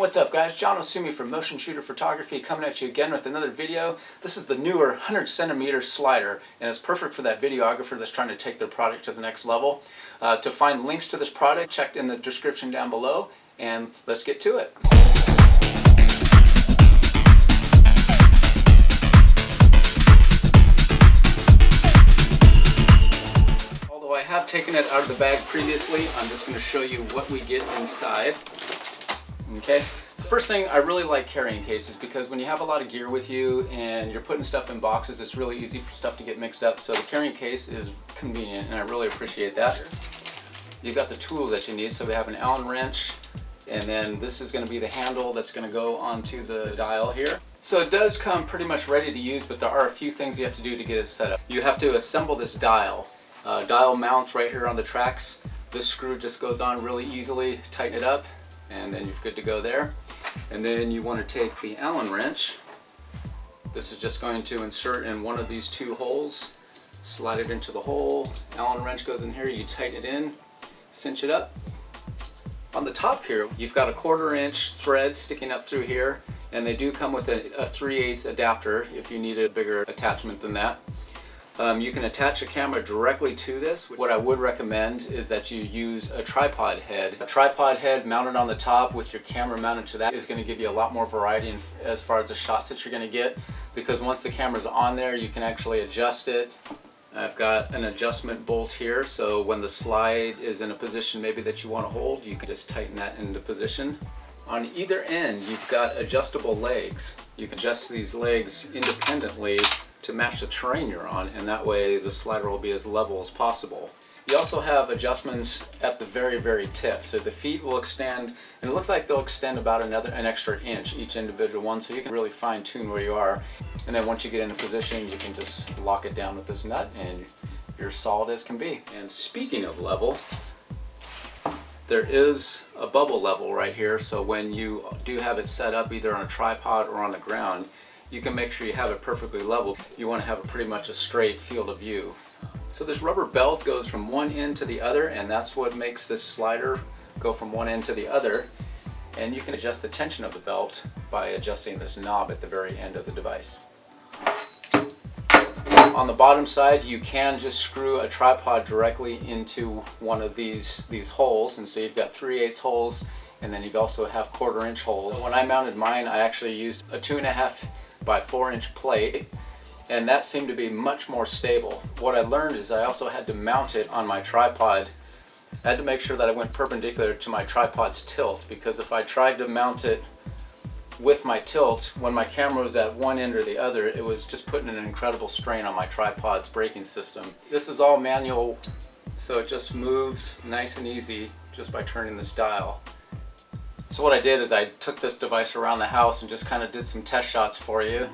what's up guys? John Osumi from Motionshooter Photography coming at you again with another video. This is the Neewer 100cm slider, and it's perfect for that videographer that's trying to take their product to the next level. To find links to this product, check in the description down below, and let's get to it. Although I have taken it out of the bag previously, I'm just going to show you what we get inside. Okay, the first thing, I really like carrying cases because when you have a lot of gear with you and you're putting stuff in boxes, it's really easy for stuff to get mixed up. So the carrying case is convenient, and I really appreciate that. You've got the tools that you need. So we have an Allen wrench, and then this is going to be the handle that's going to go onto the dial here. So it does come pretty much ready to use, but there are a few things you have to do to get it set up. You have to assemble this dial. Dial mounts right here on the tracks. This screw just goes on really easily. Tighten it up, and then you're good to go there. And then you want to take the Allen wrench. This is just going to insert in one of these two holes, slide it into the hole. Allen wrench goes in here, you tighten it in, cinch it up. On the top here, you've got a 1/4 inch thread sticking up through here, and they do come with a 3/8 adapter if you need a bigger attachment than that. You can attach a camera directly to this. What I would recommend is that you use a tripod head. A tripod head mounted on the top with your camera mounted to that is going to give you a lot more variety as far as the shots that you're going to get, because once the camera's on there, you can actually adjust it. I've got an adjustment bolt here, so when the slide is in a position maybe that you want to hold, you can just tighten that into position. On either end, you've got adjustable legs. You can adjust these legs independently to match the terrain you're on, and that way the slider will be as level as possible. You also have adjustments at the very tip, so the feet will extend, and it looks like they'll extend about an extra inch, each individual one, so you can really fine tune where you are. And then once you get into position, you can just lock it down with this nut and you're solid as can be. And speaking of level, there is a bubble level right here, so when you do have it set up either on a tripod or on the ground, you can make sure you have it perfectly level. You want to have pretty much a straight field of view. So this rubber belt goes from one end to the other, and that's what makes this slider go from one end to the other. And you can adjust the tension of the belt by adjusting this knob at the very end of the device. On the bottom side, you can just screw a tripod directly into one of these holes, and so you've got 3/8 holes, and then you also have 1/4 inch holes. So when I mounted mine, I actually used a 2.5 by 4 inch plate, and that seemed to be much more stable. What I learned is I also had to mount it on my tripod. I had to make sure that I went perpendicular to my tripod's tilt, because if I tried to mount it with my tilt, when my camera was at one end or the other, it was just putting an incredible strain on my tripod's braking system. This is all manual, so it just moves nice and easy just by turning this dial. So what I did is I took this device around the house and just kind of did some test shots for you.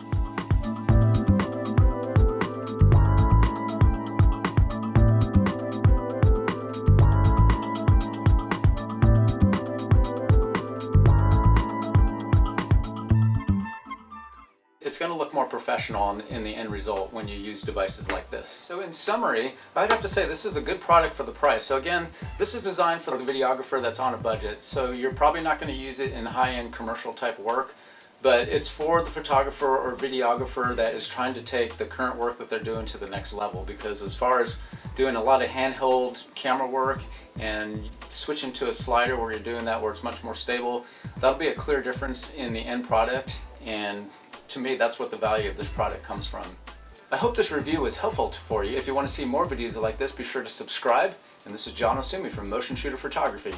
It's going to look more professional in the end result when you use devices like this. So in summary, I'd have to say this is a good product for the price. So again, this is designed for the videographer that's on a budget. So you're probably not going to use it in high-end commercial type work, but it's for the photographer or videographer that is trying to take the current work that they're doing to the next level. Because as far as doing a lot of handheld camera work and switching to a slider where you're doing that where it's much more stable, that'll be a clear difference in the end product, and to me, that's what the value of this product comes from. I hope this review was helpful for you. If you want to see more videos like this, be sure to subscribe. And this is John Osumi from Motionshooter Photography.